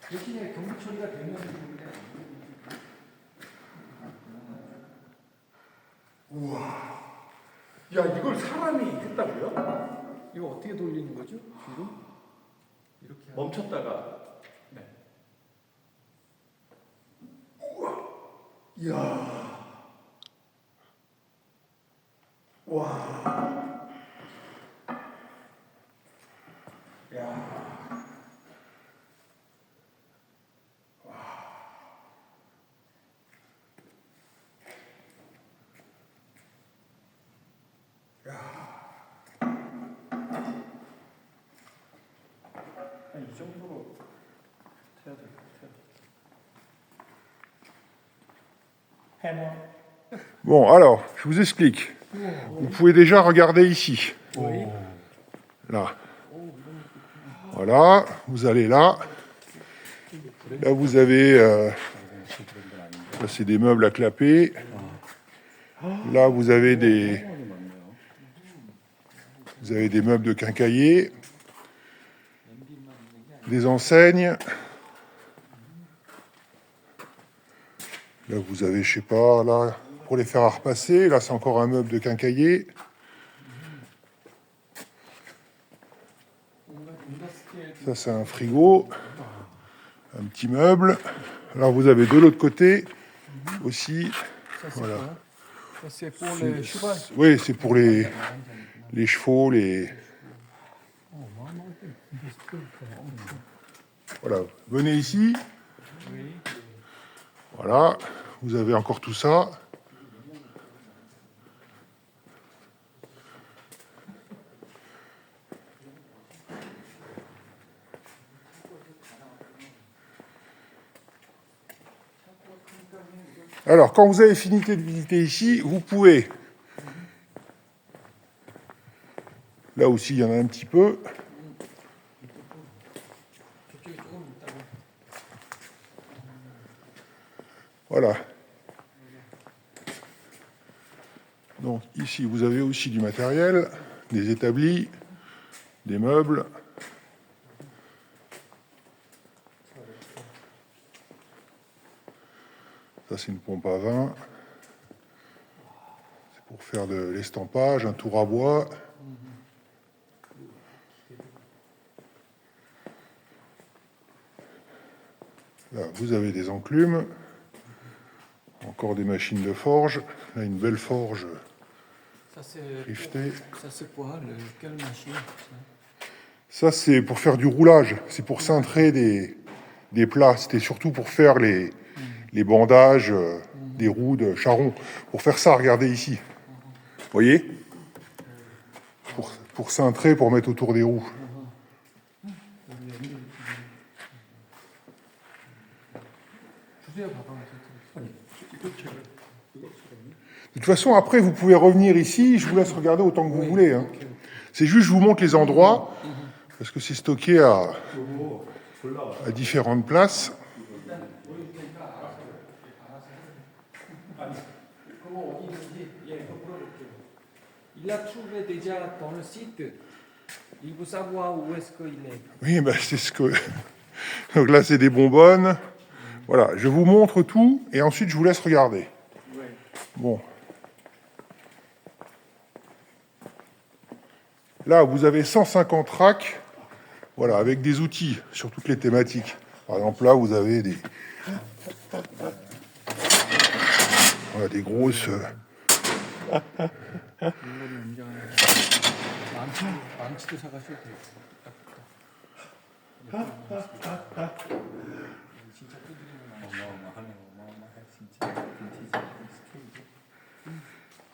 대신에 경비 처리가 되면 되는데. 우와. 야, 이걸 사람이 했다고요? 이거 어떻게 돌리는 거죠? 지금? 이렇게 멈췄다가. 네. 이야. 와. 야. 이 정도로 해야 될 것 같아요. 해머. Bon, alors, je vous explique. Vous pouvez déjà regarder ici. Là. Voilà, vous allez là. Là, vous avez... là, c'est des meubles à clapper. Là, vous avez des... Vous avez des meubles de quincaillier. Des enseignes. Là, vous avez, je sais pas, là, pour les faire à repasser. Là, c'est encore un meuble de quincaillier. Ça, c'est un frigo. Un petit meuble. Là, vous avez de l'autre côté aussi. Ça, c'est Voilà. quoi? Ça, c'est pour les cheval. Oui, c'est pour les chevaux, les... Voilà, venez ici. Oui. Voilà, vous avez encore tout ça. Alors, quand vous avez fini de visiter ici, vous pouvez... Là aussi, il y en a un petit peu. Voilà. Donc ici, vous avez aussi du matériel, des établis, des meubles. Ça, c'est une pompe à vin. C'est pour faire de l'estampage, un tour à bois. Là, vous avez des enclumes. Encore des machines de forge. Là, une belle forge Ça, c'est rivetée. ça, c'est quoi? Quelle machine? Ça, c'est pour faire du roulage. C'est pour cintrer des plats. C'était surtout pour faire les bandages des roues de charron. Pour faire ça, regardez ici. Vous voyez, pour cintrer, pour mettre autour des roues. De toute façon, après, vous pouvez revenir ici. Je vous laisse regarder autant que vous voulez. Hein. C'est juste, je vous montre les endroits, parce que c'est stocké à différentes places. Il a trouvé déjà dans le site. Il veut savoir où est-ce qu'il est. Oui, ben, c'est ce que... Donc là, c'est des bonbonnes. Voilà, je vous montre tout, et ensuite, je vous laisse regarder. Bon. Là, vous avez 150 racks, voilà, avec des outils sur toutes les thématiques. Par exemple, là, vous avez des... Voilà, des grosses... 망치도 사가셔도 돼요.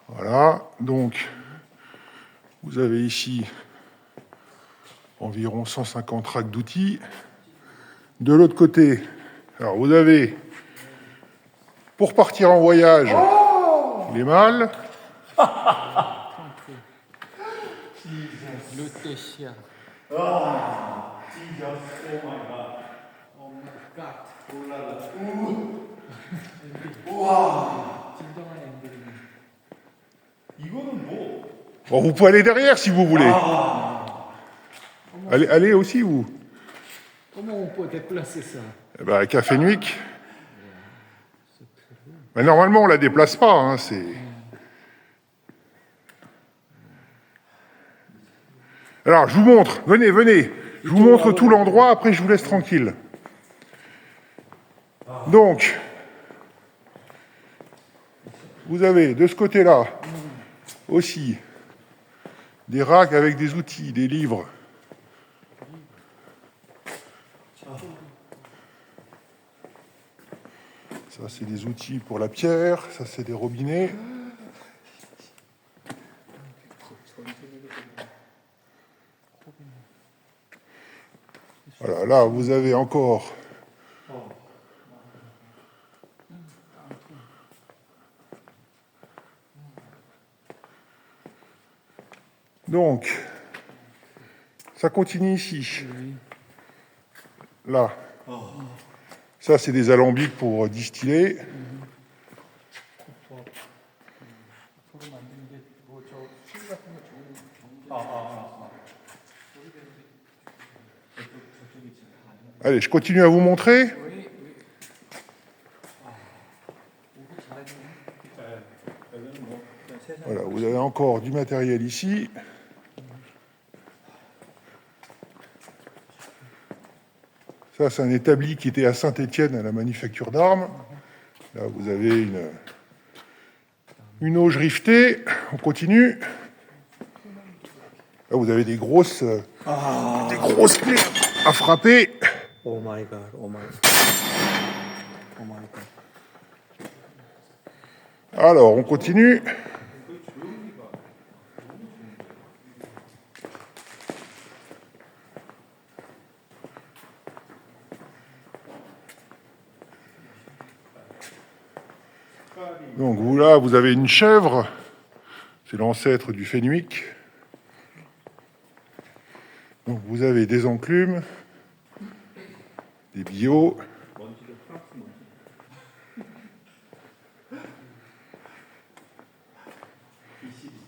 Voilà, donc, vous avez ici environ 150 racks d'outils. De l'autre côté, alors vous avez, pour partir en voyage, les malles. 롯데시아. 진정한 엠블렘. 이거는 뭐? Bon, vous pouvez aller derrière si vous voulez. Allez aussi, vous. Comment on peut déplacer ça? Eh ben, avec un Fenwick. Mais normalement, on ne la déplace pas. Hein, Alors, je vous montre. Venez, venez. Je vous montre tout l'endroit, après je vous laisse tranquille. Donc, vous avez de ce côté-là aussi des racks avec des outils, des livres. Ça, c'est des outils pour la pierre. Ça, c'est des robinets. Voilà, là, vous avez encore donc, ça continue ici. Là. Ça, c'est des alambics pour distiller. Allez, je continue à vous montrer. Voilà, vous avez encore du matériel ici. Ça, c'est un établi qui était à Saint-Étienne, à la manufacture d'armes. Là, vous avez une auge rivetée. On continue. Là, vous avez des grosses clés à frapper. Oh my god, oh my god. Alors, on continue. Donc là, vous avez une chèvre. C'est l'ancêtre du Fenwick. Donc vous avez des enclumes, des billots.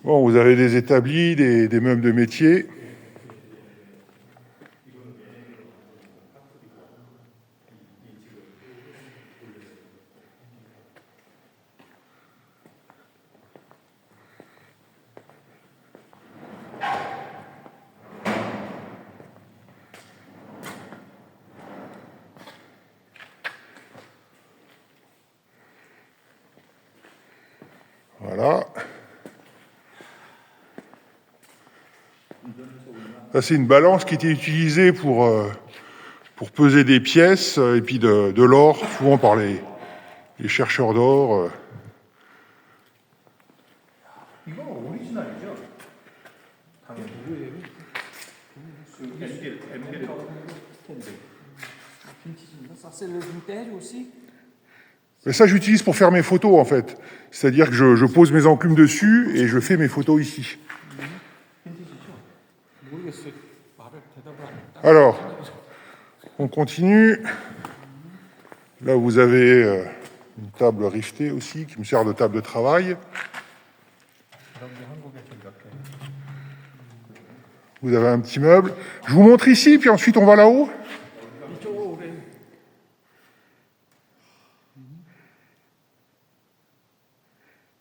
Bon, vous avez des établis, des meubles de métier. Voilà. Ça, c'est une balance qui était utilisée pour peser des pièces et puis de l'or, souvent par les chercheurs d'or. 이거 오리지널이죠? 당연히. MDL 스탠드. Ça, c'est le vintage aussi. Mais ça, j'utilise pour faire mes photos, en fait. C'est-à-dire que je pose mes enclumes dessus et je fais mes photos ici. 모르겠어요. 말을 대답을 안 했다. Alors, on continue. Là, vous avez une table rivetée aussi, qui me sert de table de travail. Vous avez un petit meuble. Je vous montre ici, puis ensuite on va là-haut. 이쪽으로 오래.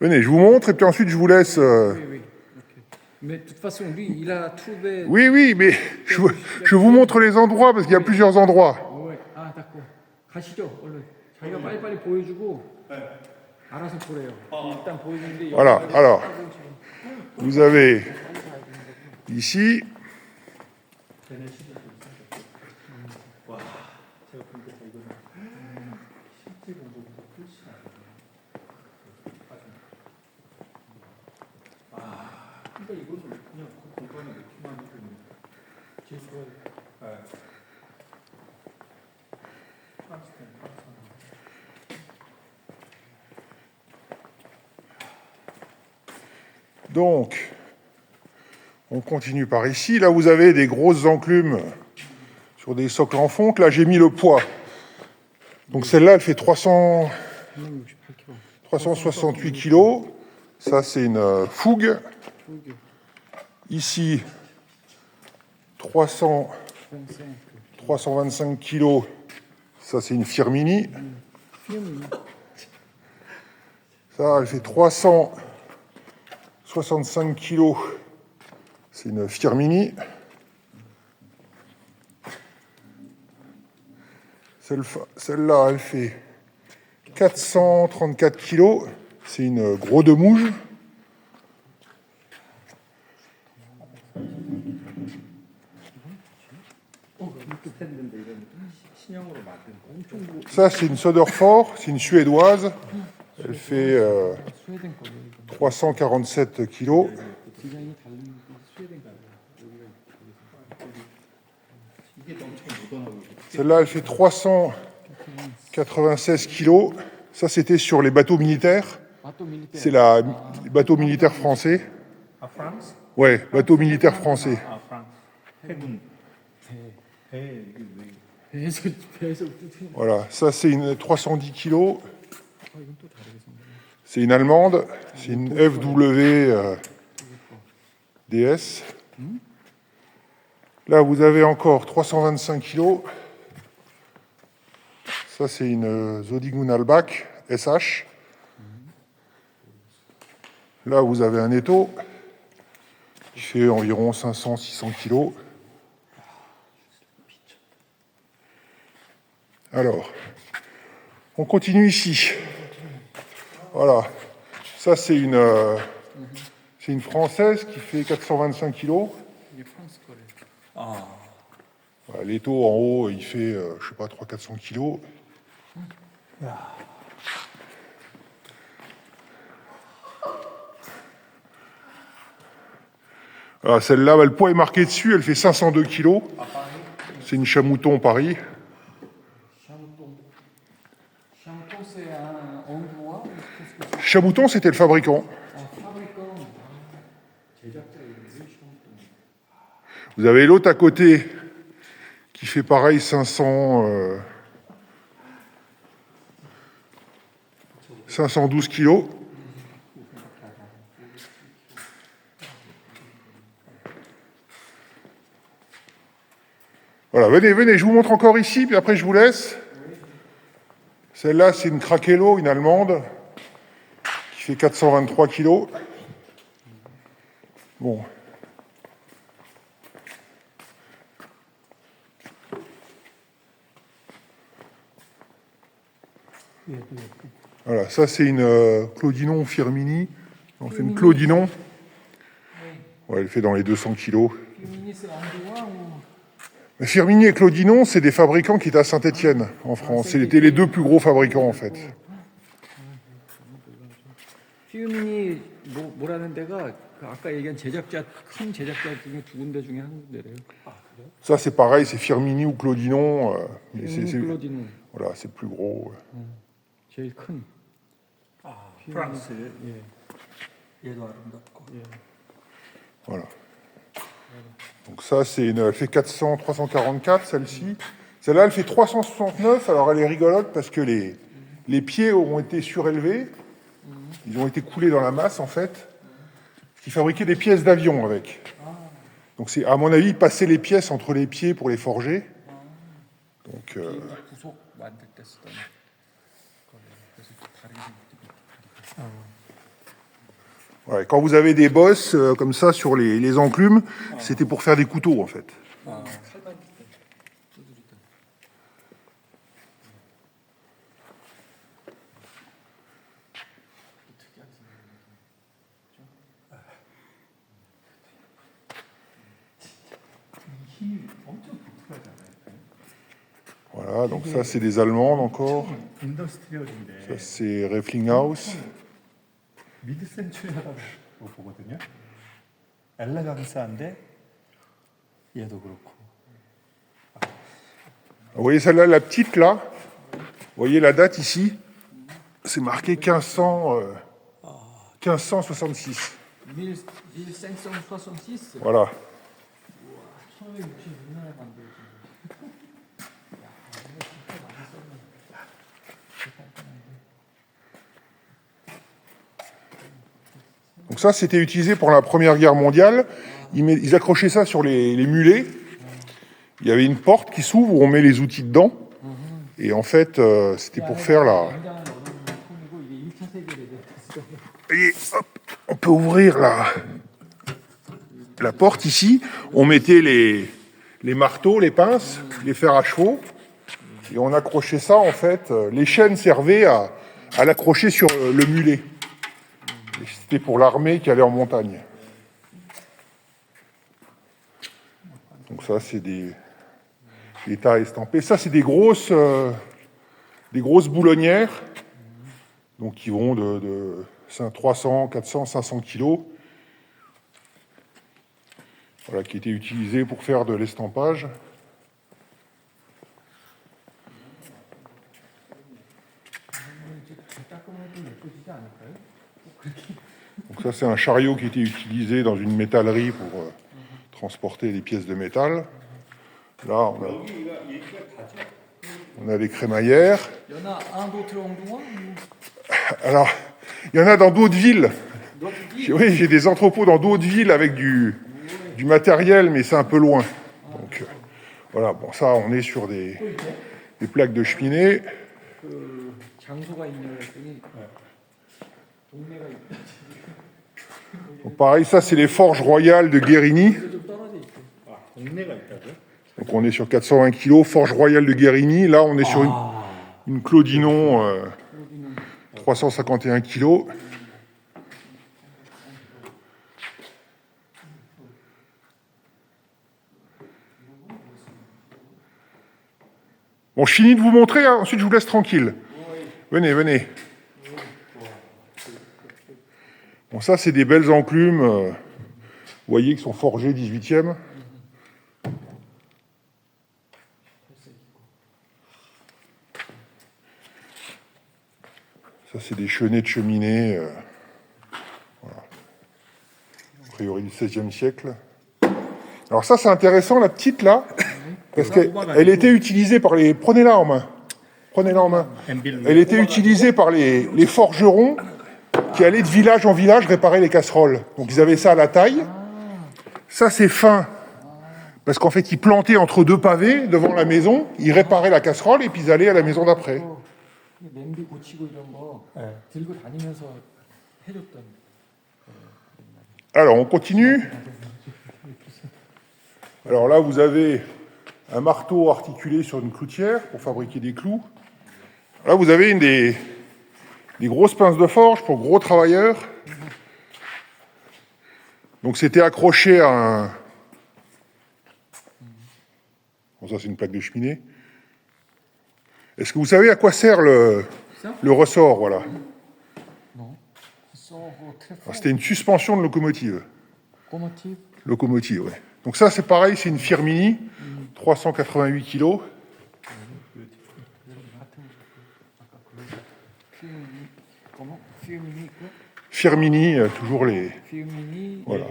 Venez, je vous montre, et puis ensuite je vous laisse... Oui, oui. Ok. Mais de toute façon, lui, il a trouvé. Oui, oui, mais je vous montre les endroits, parce qu'il y a plusieurs endroits. 네. 아, d'accord. 가시죠, 얼른. 자기가 빨리빨리 보여주고 알아서 보래요. 일단 보여주는데. Voilà, alors, vous avez ici... 와, 제가 보니까 이거는 실제 공부보다 훨씬 그러니까 이거는 그냥 그 공간에 넣기만 해도 제일 좋아요. 네. Donc, on continue par ici. Là, vous avez des grosses enclumes sur des socles en fonte. Là, j'ai mis le poids. Donc, celle-là, elle fait 368 kilos. Ça, c'est une fougue. Ici, 335 325 kilos, ça c'est une Firmini. Ça, elle fait 365 kilos, c'est une Firmini. Celle-là, elle fait 434 kilos, c'est une Gros de Mouge. 신형으로 만든 거 엄청 무거워. Ça, c'est une Söderfors, c'est une suédoise. Elle fait 스웨덴 거예요. 이거. 347 kilos. 디자인이 다른 게 스웨덴 거예요. 이게 엄청 묻어나고 있어. Celle-là, elle fait 396 kilos. Ça, c'était sur les bateaux militaires. 마또 밀리테. C'est les bateaux militaires français. 아 프랑스? Ouais, bateaux militaires français. 아 프랑스. 해군. 배 이게 왜? 배에서 Voilà, ça, c'est une 310 kilos. 이건 또 다르게 생겼네. C'est une allemande. C'est une FW DS. Là, vous avez encore 325 kilos. Ça, c'est une Zodigung Albach SH. Là, vous avez un étau qui fait environ 500-600 kilos. Alors, on continue ici. Voilà. Ça, c'est une Française qui fait 425 kilos. 이게 프랑스 거래. 아. Voilà, l'étau en haut, il fait, je sais pas, 300-400 kilos. Alors, celle-là, le poids est marqué dessus, elle fait 502 kilos. C'est une Chamouton Paris. 샹토 c'est un endroit ou qu'est-ce que c'est? Chamouton, c'était le fabricant. 아, fabricant. 제작자 이름이 샹토. Vous avez l'autre à côté qui fait pareil 512 kilos. Voilà, venez, je vous montre encore ici, puis après je vous laisse. Celle-là, c'est une Krakelo, une allemande, qui fait 423 kilos. Bon. Voilà, ça c'est une Clodinon Firmini. Donc, c'est une Clodinon. Ouais, elle fait dans les 200 kilos. Firmini c'est endroit ou Mais Firmini et Clodinon, c'est des fabricants qui étaient à Saint-Étienne, en France. C'était les deux plus gros fabricants, en fait. 피우민이 뭐라는 데가 그 아까 얘기한 제작자 큰 제작자 중에 두 군데 중에 한 군데래요. Ça, c'est pareil, c'est Firmini ou Clodinon. Mais 클로디노 voilà, c'est plus gros. 제일 큰. 아 프랑스. 예. 얘도 아름답고. Voilà. Donc ça, elle fait 344, celle-ci. Celle-là, elle fait 369. Alors, elle est rigolote parce que les pieds auront été surélevés. Ils ont été coulés dans la masse, en fait. Ils fabriquaient des pièces d'avion avec. Donc, c'est, à mon avis, passer les pièces entre les pieds pour les forger. Donc, 구속 만들 때 쓰던 거를 그래서 좀 다르게 생겼던 ouais, quand vous avez des bosses comme ça sur les enclumes, c'était pour faire des couteaux, en fait. 칼만 두드리던. 특이하게 힘이 엄청 독특하잖아요. Voilà, donc ça, c'est des Allemandes encore. 인더스트리얼인데 Ça, c'est Reiflinghaus. 미드 센츄리라고 보거든요. 엘레강스한데 얘도 그렇고. Vous voyez celle-là, la petite, là. Vous voyez la date ici. C'est marqué 1566. 1566. Voilà. 1566년에 만들어진 Donc ça, c'était utilisé pour la Première Guerre mondiale. Ils accrochaient ça sur les mulets. il y avait une porte qui s'ouvre où on met les outils dedans. Et en fait, c'était pour faire la... 굉장한 어려운 품이고 이게 1차 세계를 됐어. Et hop, on peut ouvrir la porte ici. On mettait les marteaux, les pinces, les fers à chevaux. Et on accrochait ça, en fait. Les chaînes servaient à l'accrocher sur le mulet. Et c'était pour l'armée qui allait en montagne. Donc ça, c'est des tas estampés. Ça, c'est des grosses boulonnières, donc qui vont de 300, 400, 500 kilos, voilà, qui étaient utilisées pour faire de l'estampage. Donc ça, c'est un chariot qui était utilisé dans une métallerie pour transporter des pièces de métal. Là, on a des crémaillères. Il y en a un d'autre endroit Alors, il y en a dans d'autres villes. Oui, j'ai des entrepôts dans d'autres villes avec du matériel, mais c'est un peu loin. Donc, voilà, bon, ça, on est sur des plaques de cheminée. 그 장소가 있냐고 했더니 동네가 있다. Donc, pareil, ça, c'est les forges royales de Guérini. 좀 떨어져 있대. 아, 동네가 있다고요? Donc, on est sur 420 kilos, forge royale de Guérini. Là, on est sur une Clodinon 351 kilos. Bon, je finis de vous montrer, hein, ensuite je vous laisse tranquille. Venez, venez. Bon, ça, c'est des belles enclumes, vous voyez, qui sont forgées 18e. Ça, c'est des chenets de cheminée, voilà. A priori du XVIe siècle. Alors ça, c'est intéressant, la petite, là, parce qu'elle était utilisée par les... Prenez-la en main. Prenez-la en main. Elle était utilisée par les forgerons qui allaient de village en village réparer les casseroles. Donc ils avaient ça à la taille. Ça, c'est fin. Parce qu'en fait, ils plantaient entre deux pavés devant la maison, ils réparaient la casserole et puis ils allaient à la maison d'après. 냄비 고치고 이런 거 들고 다니면서 해줬던. Alors, on continue. Alors là, vous avez un marteau articulé sur une cloutière pour fabriquer des clous. Là, vous avez des grosses pinces de forge pour gros travailleurs. Donc, c'était accroché à un... Bon, ça, c'est une plaque de cheminée. Est-ce que vous savez à quoi sert le ressort, voilà? C'était une suspension de locomotive. Locomotive, oui. Donc ça, c'est pareil, c'est une Firmini, 388 kilos. Firmini, toujours les... Voilà.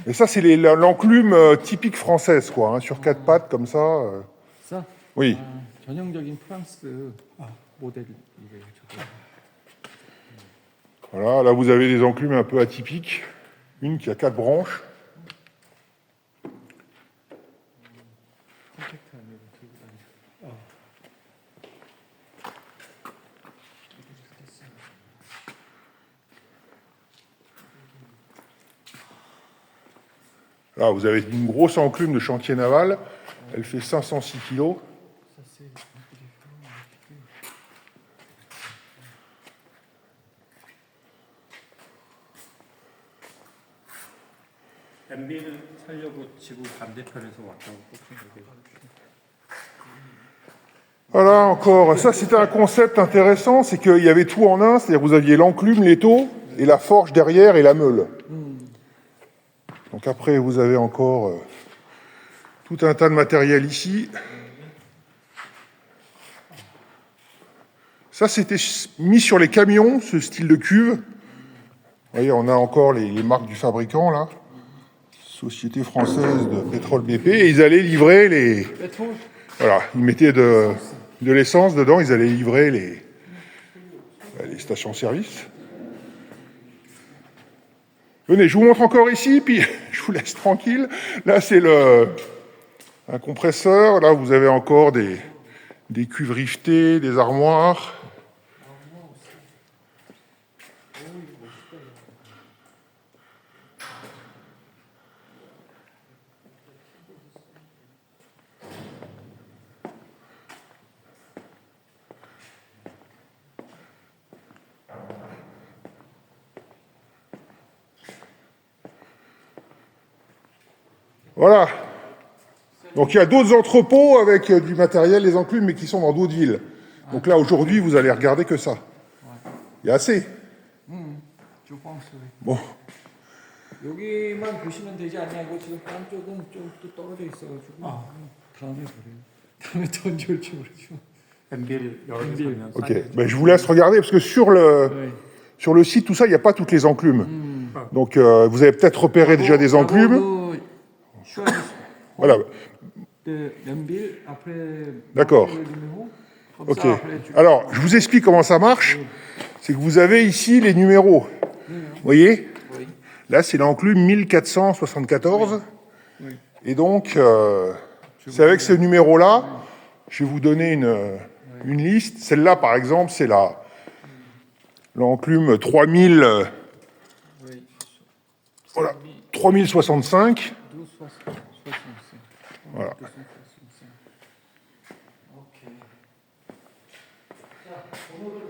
Et ça, c'est l'enclume typique française, quoi, hein, sur quatre pattes, comme ça. Ça? Oui. 전형적인 프랑스 모델. Voilà, là, vous avez des enclumes un peu atypiques. Une qui a 4 branches. Là, vous avez une grosse enclume de chantier naval. Elle fait 506 kilos. MB를 살려고 지구 반대편에서 왔다고 꼽힌 거예요. Voilà, encore. Ça, c'était un concept intéressant, c'est qu'il y avait tout en un, c'est-à-dire que vous aviez l'enclume, l'étau, et la forge derrière et la meule. Donc après, vous avez encore tout un tas de matériel ici. Ça, c'était mis sur les camions, ce style de cuve. Vous voyez, on a encore les marques du fabricant, là. Société française de pétrole BP. Et ils allaient livrer les... Voilà, ils mettaient de l'essence dedans, ils allaient livrer les stations-service. Venez, je vous montre encore ici, puis je vous laisse tranquille. Là, c'est un Un compresseur, là vous avez encore des cuves rivetées, des armoires. Voilà. Donc il y a d'autres entrepôts avec du matériel, des enclumes, mais qui sont dans d'autres villes. Donc là, aujourd'hui, vous allez regarder que ça. Il y a assez. 저 박스. Bon. 여기만 보시면 되지 않냐? 이거 지금 딴 쪽은 좀 또 떨어져 있어가지고 다음에 그래요. 다음에 또 언제 올지 모르지만. MBL 여러 개 MBL. 살면 Ok. 사이즈. Ben, je vous laisse regarder, parce que sur le site, tout ça, il n'y a pas toutes les enclumes. Donc vous avez peut-être repéré déjà des enclumes. Voilà. 연빌 앞에. D'accord. Ok. Alors, je vous explique comment ça marche. C'est que vous avez ici les numéros. Vous voyez? Oui. Là, c'est l'enclume 1474. Oui. Et donc, c'est avec ce numéro-là, je vais vous donner une liste. Celle-là, par exemple, c'est l'enclume 3000, Oui. voilà, 3065. 1265. Voilà. 1265. 오케이. 자, 번호를